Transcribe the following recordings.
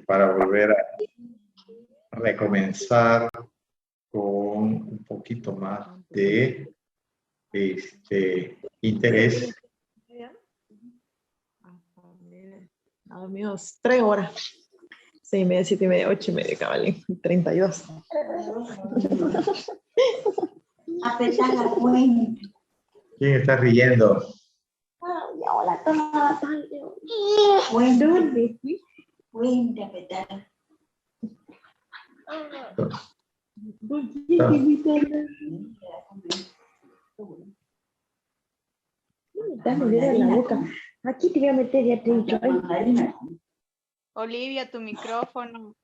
para volver a recomenzar con un poquito más de interés. A los míos 3 horas. 6:30, 7:30, 8:30, cabalín. 32. Apretar la cuenta. ¿Quién está riendo? Ya, hola, toda tarde. Cuenta, apretar. En la boca. Aquí te voy a meter, ya te he dicho. Olivia, tu micrófono.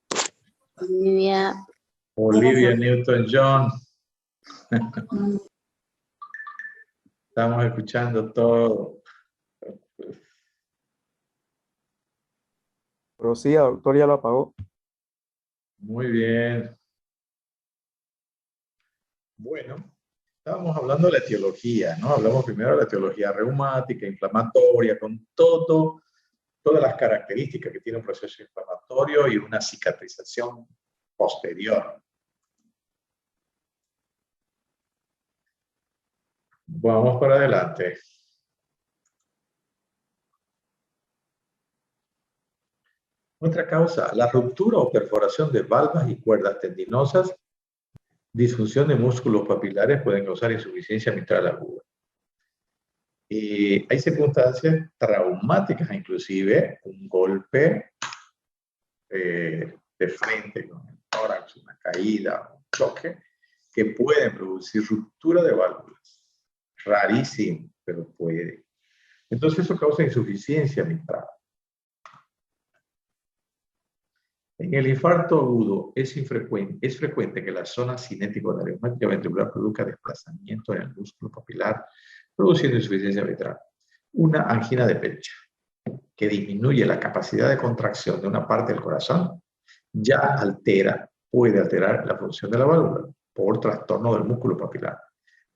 Olivia Newton-John. Estamos escuchando todo. Pero sí, el doctor ya lo apagó. Muy bien. Bueno, estábamos hablando de la etiología, ¿no? Hablamos primero de la etiología reumática, inflamatoria, con todas las características que tiene un proceso inflamatorio y una cicatrización posterior. Vamos para adelante. Otra causa, la ruptura o perforación de valvas y cuerdas tendinosas, disfunción de músculos papilares pueden causar insuficiencia mitral aguda. Hay circunstancias traumáticas, inclusive un golpe de frente con el tórax, una caída, un choque, que pueden producir ruptura de válvulas. Rarísimo, pero puede. Entonces eso causa insuficiencia mitral. En el infarto agudo es frecuente que la zona cinética de la reumática ventricular produzca desplazamiento en el músculo papilar, produciendo insuficiencia mitral. Una angina de pecho, que disminuye la capacidad de contracción de una parte del corazón, ya puede alterar la función de la válvula por trastorno del músculo papilar.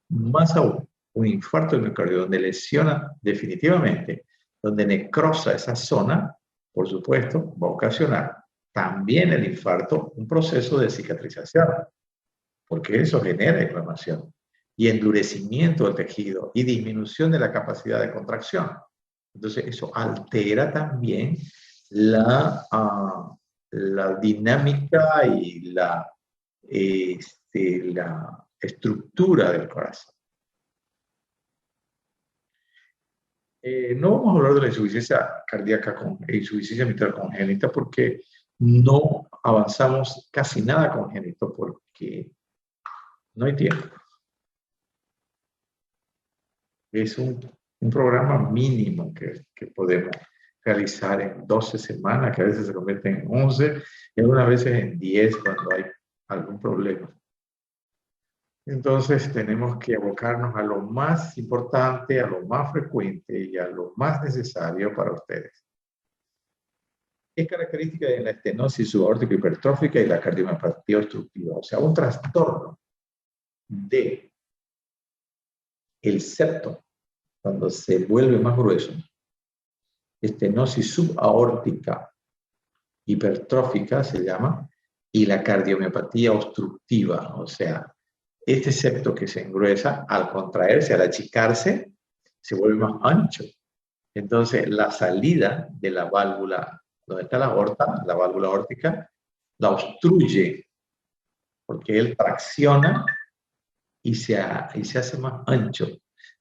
Más aún, un infarto de miocardio donde lesiona definitivamente, donde necrosa esa zona, por supuesto, va a ocasionar también el infarto un proceso de cicatrización, porque eso genera inflamación y endurecimiento del tejido y disminución de la capacidad de contracción. Entonces eso altera también la dinámica y la estructura del corazón. No vamos a hablar de la insuficiencia cardíaca insuficiencia mitral congénita porque no avanzamos casi nada congénito porque no hay tiempo. Es un programa mínimo que podemos realizar en 12 semanas, que a veces se convierten en 11 y algunas veces en 10 cuando hay algún problema. Entonces tenemos que abocarnos a lo más importante, a lo más frecuente y a lo más necesario para ustedes. Es característica de la estenosis subaórtica hipertrófica y la cardiomiopatía obstructiva, o sea, un trastorno de el septo cuando se vuelve más grueso, estenosis subaórtica hipertrófica se llama, y la cardiomiopatía obstructiva, o sea, este septo que se engruesa al contraerse, al achicarse, se vuelve más ancho. Entonces, la salida de la válvula, donde está la aorta, la válvula aórtica, la obstruye, porque él tracciona y se hace más ancho.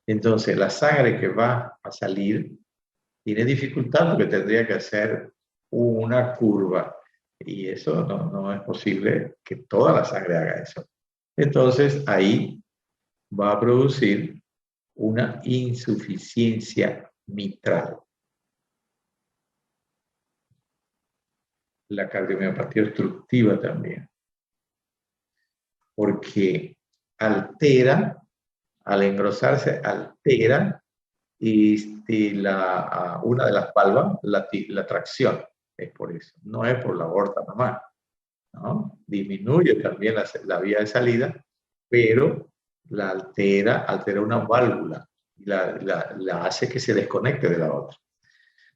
Entonces, la sangre que va a salir tiene dificultad porque tendría que hacer una curva. Y eso no es posible que toda la sangre haga eso. Entonces, ahí va a producir una insuficiencia mitral. La cardiomiopatía obstructiva también. Porque altera, al engrosarse, altera una de las valvas, la tracción. Es por eso. No es por la aorta nomás, ¿no? Disminuye también la vía de salida, pero la altera una válvula y la hace que se desconecte de la otra.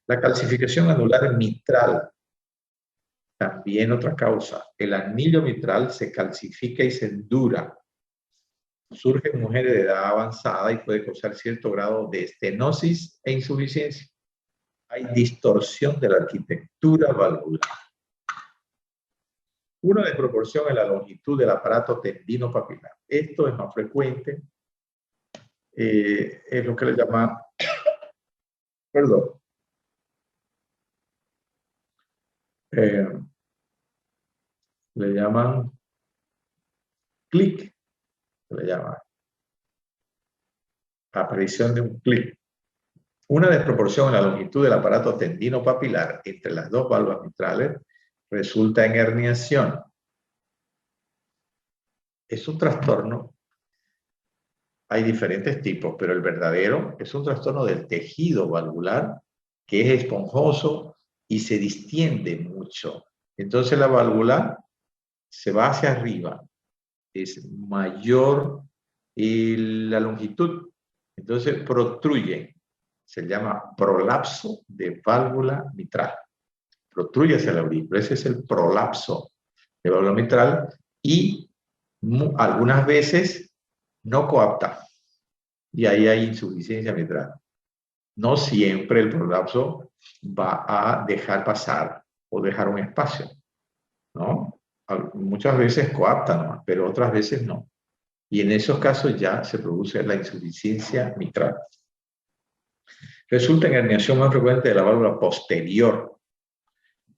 La calcificación anular mitral También otra causa, el anillo mitral se calcifica y se endura. Surge en mujeres de edad avanzada y puede causar cierto grado de estenosis e insuficiencia. Hay distorsión de la arquitectura valvular. Una desproporción en la longitud del aparato tendinopapilar. Esto es más frecuente. Es lo que le llaman, perdón, le llaman clic, le llaman aparición de un clic. Una desproporción en la longitud del aparato tendinopapilar entre las dos válvulas mitrales resulta en herniación. Es un trastorno, hay diferentes tipos, pero el verdadero es un trastorno del tejido valvular que es esponjoso y se distiende mucho. Entonces la válvula se va hacia arriba, es mayor la longitud, entonces protruye, se llama prolapso de válvula mitral. Protruye hacia la aurícula, ese es el prolapso de válvula mitral y algunas veces no coapta y ahí hay insuficiencia mitral. No siempre el prolapso va a dejar pasar o dejar un espacio, ¿no? Muchas veces coapta nomás, pero otras veces no. Y en esos casos ya se produce la insuficiencia mitral. Resulta en herniación más frecuente de la válvula posterior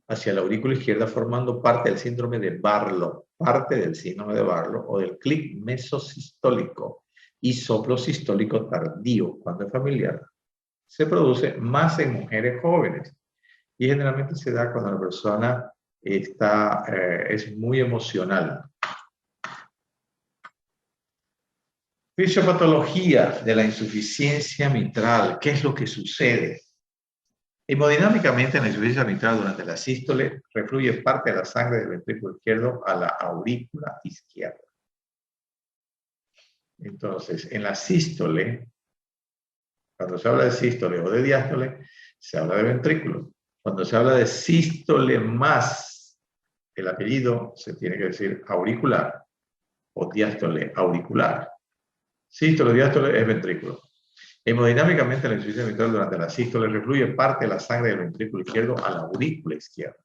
hacia la aurícula izquierda, formando parte del síndrome de Barlow, o del clic mesosistólico y soplo sistólico tardío, cuando es familiar. Se produce más en mujeres jóvenes y generalmente se da cuando la persona es muy emocional. Fisiopatología de la insuficiencia mitral. ¿Qué es lo que sucede? Hemodinámicamente, en la insuficiencia mitral durante la sístole, refluye parte de la sangre del ventrículo izquierdo a la aurícula izquierda. Entonces, en la sístole, cuando se habla de sístole o de diástole, se habla de ventrículo. Cuando se habla de sístole más el apellido, se tiene que decir auricular o diástole auricular. Sístole, diástole es ventrículo. Hemodinámicamente, la insuficiencia mitral durante la sístole refluye parte de la sangre del ventrículo izquierdo a la aurícula izquierda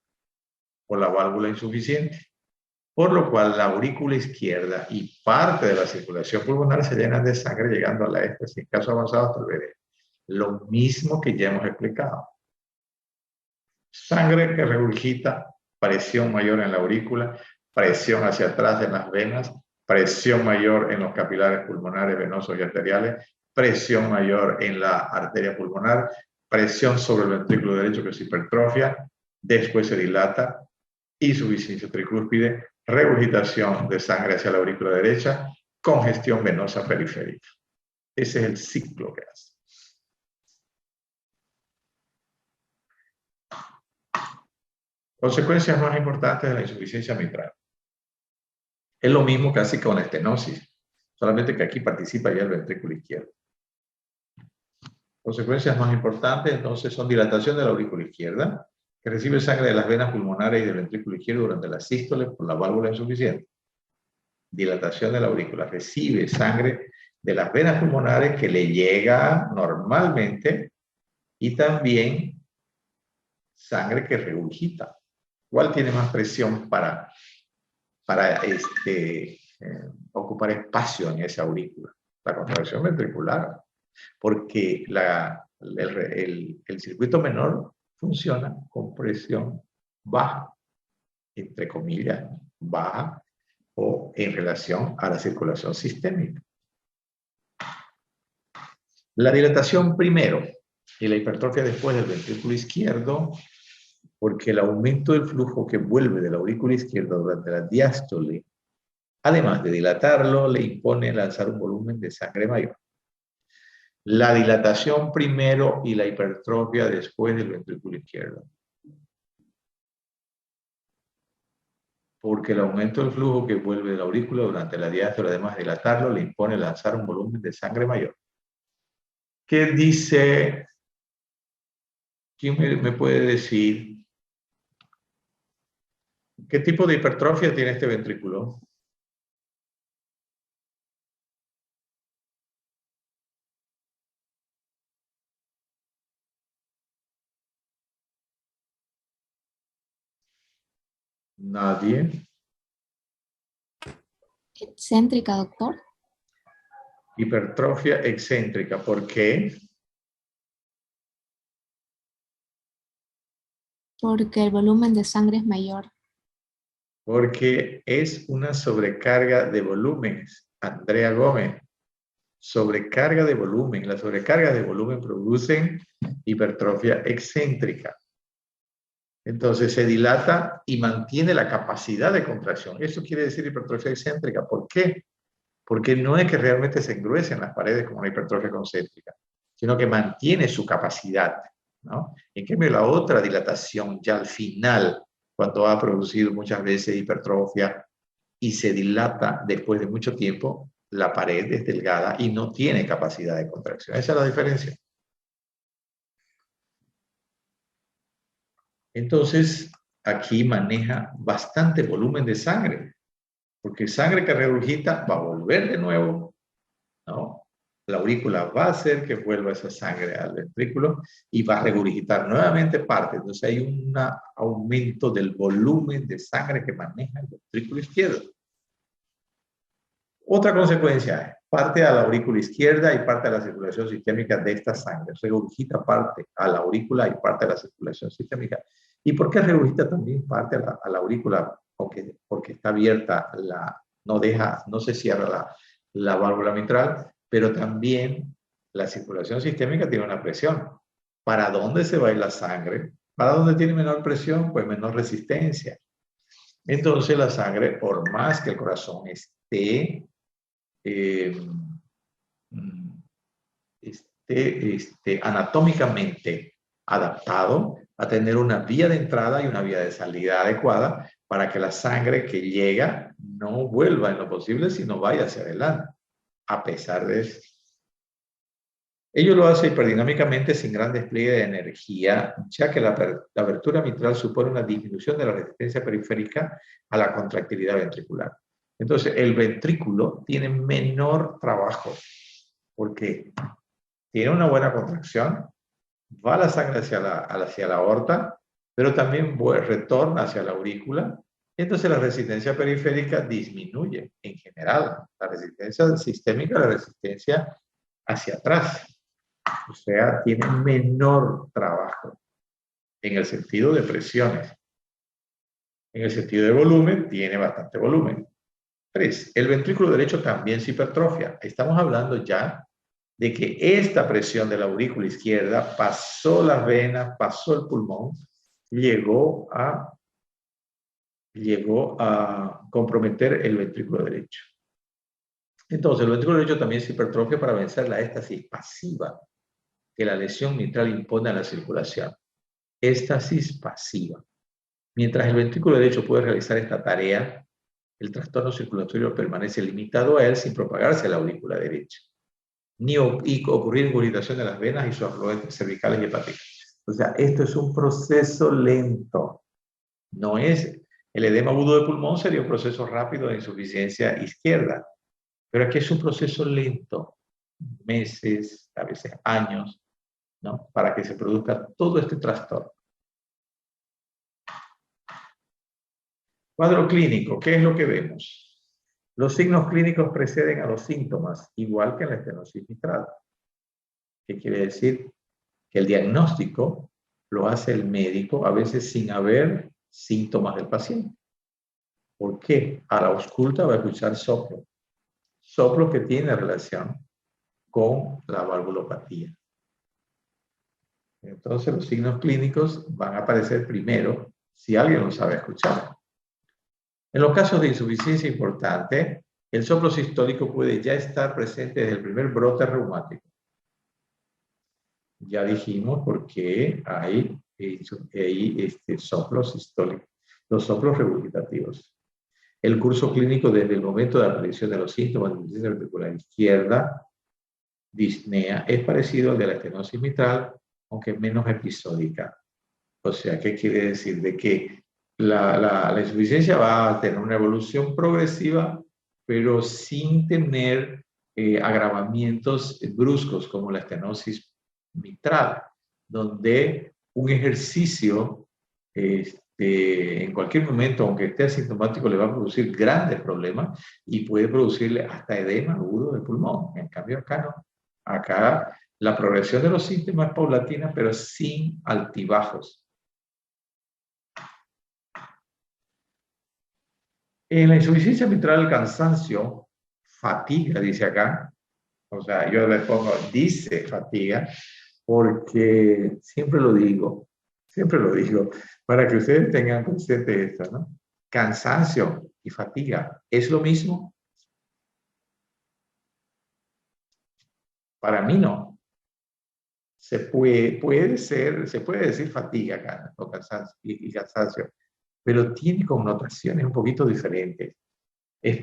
por la válvula insuficiente, por lo cual la aurícula izquierda y parte de la circulación pulmonar se llenan de sangre llegando a la éxtasis, en caso avanzado hasta el BD. Lo mismo que ya hemos explicado. Sangre que regurgita, presión mayor en la aurícula, presión hacia atrás en las venas, presión mayor en los capilares pulmonares, venosos y arteriales, presión mayor en la arteria pulmonar, presión sobre el ventrículo derecho que se hipertrofia, después se dilata, insuficiencia tricúspide, regurgitación de sangre hacia la aurícula derecha, congestión venosa periférica. Ese es el ciclo que hace. Consecuencias más importantes de la insuficiencia mitral. Es lo mismo casi que con la estenosis, solamente que aquí participa ya el ventrículo izquierdo. Consecuencias más importantes entonces son dilatación de la aurícula izquierda, que recibe sangre de las venas pulmonares y del ventrículo izquierdo durante la sístole por la válvula insuficiente. Dilatación de la aurícula, recibe sangre de las venas pulmonares que le llega normalmente y también sangre que regurgita. ¿Cuál tiene más presión para ocupar espacio en esa aurícula? La contracción ventricular, porque el circuito menor funciona con presión baja, entre comillas, baja, o en relación a la circulación sistémica. La dilatación primero y la hipertrofia después del ventrículo izquierdo, porque el aumento del flujo que vuelve de la aurícula izquierda durante la diástole, además de dilatarlo, le impone lanzar un volumen de sangre mayor. La dilatación primero y la hipertrofia después del ventrículo izquierdo. Porque el aumento del flujo que vuelve de la aurícula durante la diástole, además de dilatarlo, le impone lanzar un volumen de sangre mayor. ¿Qué dice? ¿Quién me puede decir ¿Qué tipo de hipertrofia tiene este ventrículo? Nadie. Excéntrica, doctor. Hipertrofia excéntrica. ¿Por qué? Porque el volumen de sangre es mayor. Porque es una sobrecarga de volúmenes. Andrea Gómez. Sobrecarga de volumen. Las sobrecargas de volumen producen hipertrofia excéntrica. Entonces se dilata y mantiene la capacidad de contracción. Eso quiere decir hipertrofia excéntrica. ¿Por qué? Porque no es que realmente se engruesen las paredes como una hipertrofia concéntrica, sino que mantiene su capacidad, ¿no? En cambio, la otra dilatación, ya al final, cuando ha producido muchas veces hipertrofia y se dilata después de mucho tiempo, la pared es delgada y no tiene capacidad de contracción. Esa es la diferencia. Entonces, aquí maneja bastante volumen de sangre, porque sangre que regurgita va a volver de nuevo, ¿no? La aurícula va a hacer que vuelva esa sangre al ventrículo y va a regurgitar nuevamente parte. Entonces hay un aumento del volumen de sangre que maneja el ventrículo izquierdo. Otra consecuencia es parte a la aurícula izquierda y parte a la circulación sistémica de esta sangre. Regurgita parte a la aurícula y parte a la circulación sistémica. ¿Y por qué regurgita también parte a la aurícula? Porque está abierta, no se cierra la válvula mitral, pero también la circulación sistémica tiene una presión. ¿Para dónde se va a ir la sangre? ¿Para dónde tiene menor presión? Pues menor resistencia. Entonces la sangre, por más que el corazón esté anatómicamente adaptado a tener una vía de entrada y una vía de salida adecuada para que la sangre que llega no vuelva en lo posible, sino vaya hacia adelante, a pesar de eso. Ello lo hace hiperdinámicamente sin gran despliegue de energía, ya que la abertura mitral supone una disminución de la resistencia periférica a la contractilidad ventricular. Entonces, el ventrículo tiene menor trabajo, porque tiene una buena contracción, va la sangre hacia la aorta, pero también retorna hacia la aurícula. Entonces la resistencia periférica disminuye en general. La resistencia sistémica, la resistencia hacia atrás. O sea, tiene menor trabajo en el sentido de presiones. En el sentido de volumen, tiene bastante volumen. 3. El ventrículo derecho también se hipertrofia. Estamos hablando ya de que esta presión de la aurícula izquierda pasó las venas, pasó el pulmón, llegó a comprometer el ventrículo derecho. Entonces, el ventrículo derecho también se hipertrofia para vencer la éstasis pasiva que la lesión mitral impone a la circulación. Éstasis pasiva. Mientras el ventrículo derecho puede realizar esta tarea, el trastorno circulatorio permanece limitado a él sin propagarse a la aurícula derecha, ni ocurrir ingurgitación de las venas y sus afluentes cervicales y hepáticas. O sea, esto es un proceso lento. No es el edema agudo de pulmón, sería un proceso rápido de insuficiencia izquierda. Pero aquí es un proceso lento, meses, a veces años, ¿no? Para que se produzca todo este trastorno. Cuadro clínico, ¿qué es lo que vemos? Los signos clínicos preceden a los síntomas, igual que en la estenosis mitral. ¿Qué quiere decir? Que el diagnóstico lo hace el médico, a veces sin haber síntomas del paciente. ¿Por qué? A la ausculta va a escuchar soplo. Soplo que tiene relación con la valvulopatía. Entonces los signos clínicos van a aparecer primero si alguien lo sabe escuchar. En los casos de insuficiencia importante, el soplo sistólico puede ya estar presente desde el primer brote reumático. Ya dijimos por qué hay soplos sistólicos, los soplos regurgitativos. El curso clínico desde el momento de la aparición de los síntomas de insuficiencia ventricular izquierda, disnea, es parecido al de la estenosis mitral, aunque menos episódica. O sea, ¿qué quiere decir? De que la insuficiencia va a tener una evolución progresiva, pero sin tener agravamientos bruscos como la estenosis mitral, donde un ejercicio en cualquier momento, aunque esté asintomático, le va a producir grandes problemas y puede producirle hasta edema agudo de pulmón. En cambio, acá no. Acá la progresión de los síntomas es paulatina, pero sin altibajos. En la insuficiencia mitral, el cansancio, fatiga, dice acá. O sea, yo le pongo, dice fatiga, porque siempre lo digo, para que ustedes tengan consciente de esto, ¿no? Cansancio y fatiga, ¿es lo mismo? Para mí no. Se puede decir fatiga acá, o cansancio, y cansancio, pero tiene connotaciones un poquito diferentes.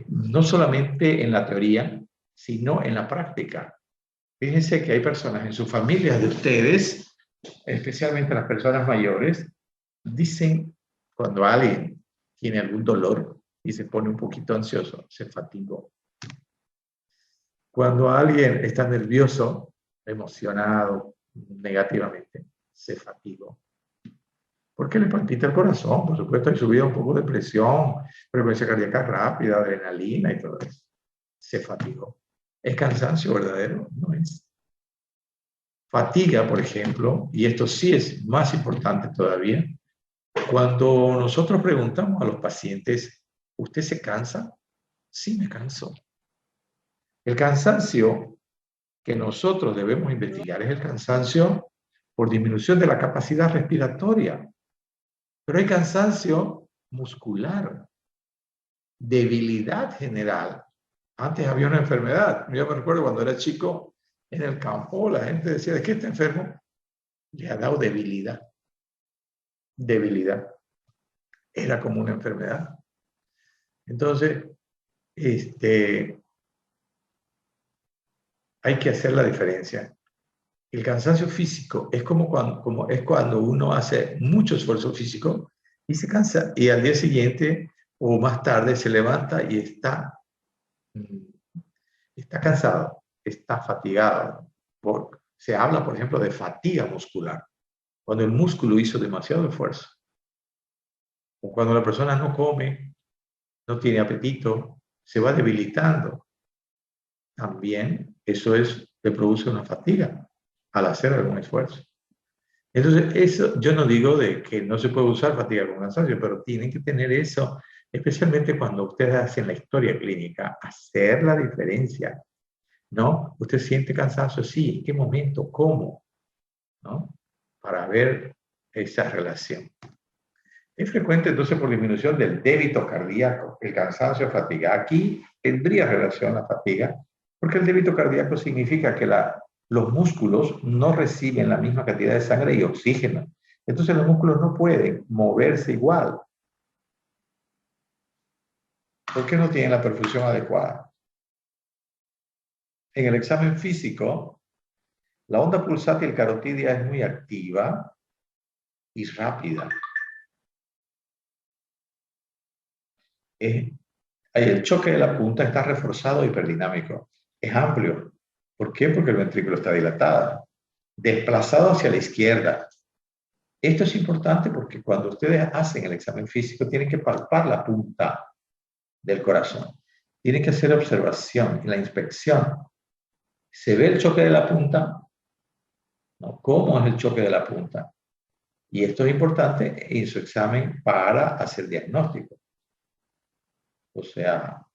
No solamente en la teoría, sino en la práctica. Fíjense que hay personas en sus familias de ustedes, especialmente las personas mayores, dicen cuando alguien tiene algún dolor y se pone un poquito ansioso, se fatigó. Cuando alguien está nervioso, emocionado negativamente, se fatigó. ¿Por qué le palpita el corazón? Por supuesto, hay subida un poco de presión, frecuencia cardíaca rápida, adrenalina y todo eso. Se fatigó. ¿Es cansancio verdadero? No es. Fatiga, por ejemplo, y esto sí es más importante todavía, cuando nosotros preguntamos a los pacientes, ¿usted se cansa? Sí, me canso. El cansancio que nosotros debemos investigar es el cansancio por disminución de la capacidad respiratoria. Pero hay cansancio muscular, debilidad general. Antes había una enfermedad. Yo me recuerdo cuando era chico, en el campo, la gente decía, ¿de qué está enfermo? Le ha dado debilidad. Debilidad. Era como una enfermedad. Entonces, hay que hacer la diferencia. El cansancio físico es como cuando uno hace mucho esfuerzo físico y se cansa y al día siguiente o más tarde se levanta y está cansado, está fatigado. Se habla, por ejemplo, de fatiga muscular, cuando el músculo hizo demasiado esfuerzo. O cuando la persona no come, no tiene apetito, se va debilitando. También eso le produce una fatiga al hacer algún esfuerzo. Entonces, eso yo no digo de que no se puede usar fatiga con cansancio, pero tienen que tener eso, especialmente cuando ustedes hacen la historia clínica, hacer la diferencia, ¿no? ¿Usted siente cansancio? Sí. ¿En qué momento? ¿Cómo? ¿No? Para ver esa relación. Es frecuente entonces por disminución del débito cardíaco, el cansancio, fatiga. Aquí tendría relación la fatiga, porque el débito cardíaco significa que los músculos no reciben la misma cantidad de sangre y oxígeno. Entonces los músculos no pueden moverse igual. ¿Por qué no tienen la perfusión adecuada? En el examen físico, la onda pulsátil carotidia es muy activa y rápida. El choque de la punta está reforzado hiperdinámico. Es amplio. ¿Por qué? Porque el ventrículo está dilatado. Desplazado hacia la izquierda. Esto es importante porque cuando ustedes hacen el examen físico tienen que palpar la punta del corazón. Tienen que hacer observación en la inspección. ¿Se ve el choque de la punta? ¿No? ¿Cómo es el choque de la punta? Y esto es importante en su examen para hacer diagnóstico. O sea,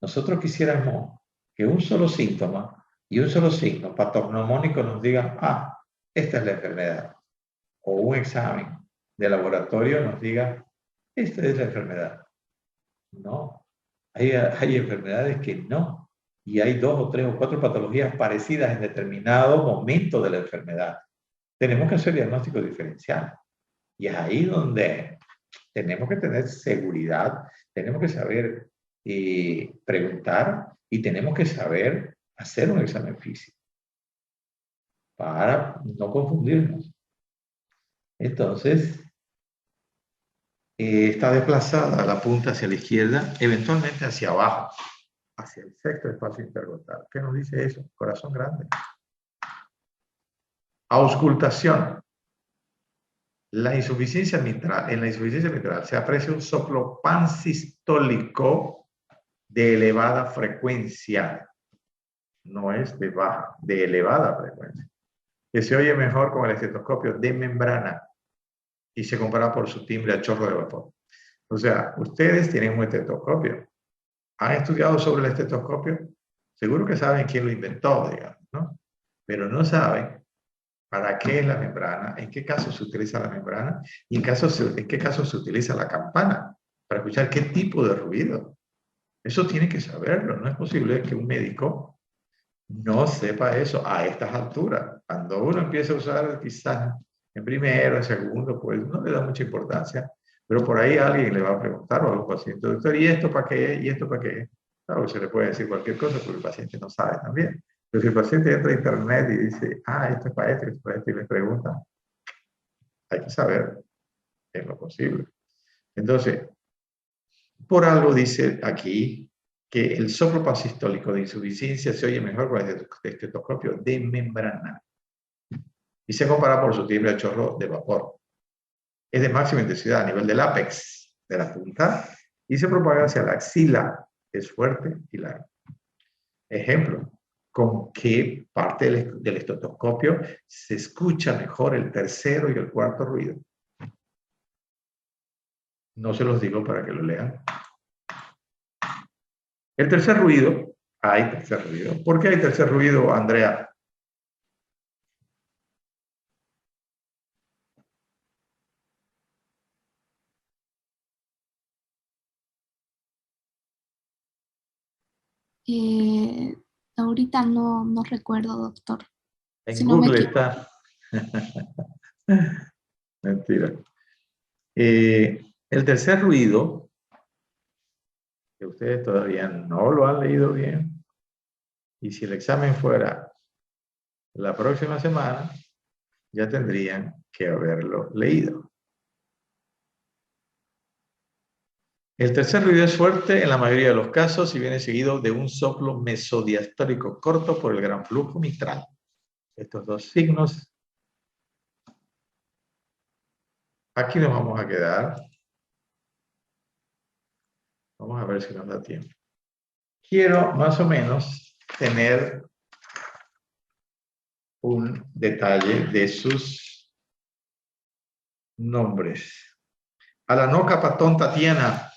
nosotros quisiéramos que un solo síntoma y un solo signo patognomónico nos digan, esta es la enfermedad. O un examen de laboratorio nos diga, esta es la enfermedad. No, hay enfermedades que no. Y hay 2 o 3 o 4 patologías parecidas en determinado momento de la enfermedad. Tenemos que hacer diagnóstico diferencial. Y es ahí donde tenemos que tener seguridad, tenemos que saber preguntar y tenemos que saber hacer un examen físico para no confundirnos. Entonces, está desplazada la punta hacia la izquierda, eventualmente hacia abajo, hacia el sexto espacio interglottal. ¿Qué nos dice eso? Corazón grande. Auscultación. La insuficiencia mitral, en la insuficiencia mitral se aprecia un soplo pansistólico de elevada frecuencia. No es de baja, de elevada frecuencia. Que se oye mejor con el estetoscopio de membrana y se compara por su timbre a chorro de vapor. O sea, ustedes tienen un estetoscopio. ¿Han estudiado sobre el estetoscopio? Seguro que saben quién lo inventó, digamos, ¿no? Pero no saben para qué es la membrana, en qué caso se utiliza la membrana y en qué caso se utiliza la campana para escuchar qué tipo de ruido. Eso tiene que saberlo. No es posible que un médico no sepa eso a estas alturas. Cuando uno empieza a usar quizás en primero, en segundo, pues no le da mucha importancia. Pero por ahí alguien le va a preguntar a los pacientes, doctor, ¿y esto para qué es? ¿Y esto para qué es? Claro, se le puede decir cualquier cosa porque el paciente no sabe también. Pero si el paciente entra a internet y dice, esto es para esto, esto es para esto, y le preguntan, hay que saber en lo posible. Entonces, por algo dice aquí que el soplo pansistólico de insuficiencia se oye mejor con el estetoscopio de membrana y se compara por su timbre a chorro de vapor. Es de máxima intensidad a nivel del ápex de la punta y se propaga hacia la axila. Es fuerte y largo. Ejemplo, ¿con qué parte del estetoscopio se escucha mejor el tercero y el cuarto ruido? No se los digo para que lo lean. El tercer ruido, hay tercer ruido. ¿Por qué hay tercer ruido, Andrea? Ahorita no recuerdo, doctor. En Si no me Google equivoco. está. Mentira. El tercer ruido, que ustedes todavía no lo han leído bien, y si el examen fuera la próxima semana, ya tendrían que haberlo leído. El tercer ruido es fuerte en la mayoría de los casos y viene seguido de un soplo mesodiastólico corto por el gran flujo mitral. Estos dos signos. Aquí nos vamos a quedar. Vamos a ver si nos da tiempo. Quiero más o menos tener un detalle de sus nombres. Alanoca Patón Tatiana.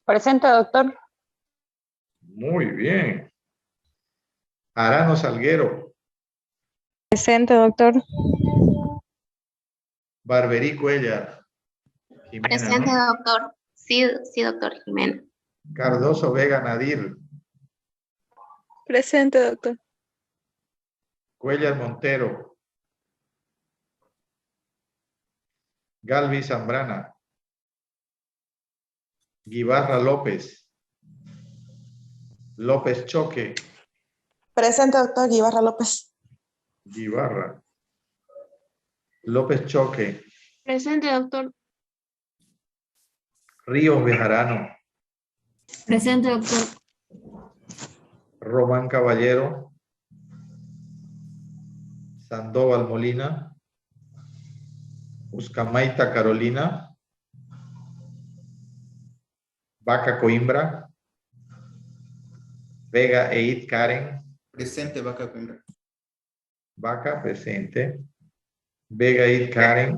Presente, doctor. Muy bien. Arano Salguero. Presente, doctor. Barberí Cuellar. Jimena, Presente, ¿no? doctor. Sí, doctor Jimena. Cardoso Vega Nadir. Presente, doctor. Cuellar Montero. Galvi Zambrana. Guibarra López. López Choque. Presente, doctor Guibarra López. Guibarra. López Choque. Presente, doctor. Ríos Bejarano. Presente, doctor. Román Caballero. Sandoval Molina. Uscamaita Carolina. Vaca Coimbra. Vega Eid Karen. Presente, Vaca Coimbra. Vaca presente. Vega Eid Karen.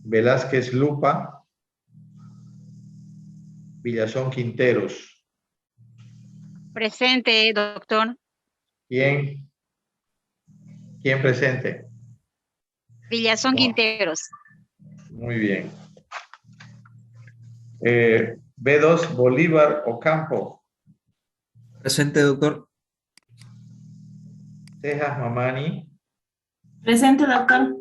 Velázquez Lupa. Villazón Quinteros. Presente, doctor. ¿Quién presente? Villazón Quinteros. Muy bien. B2 Bolívar Ocampo. Presente, doctor. Cejas Mamani. Presente, doctor.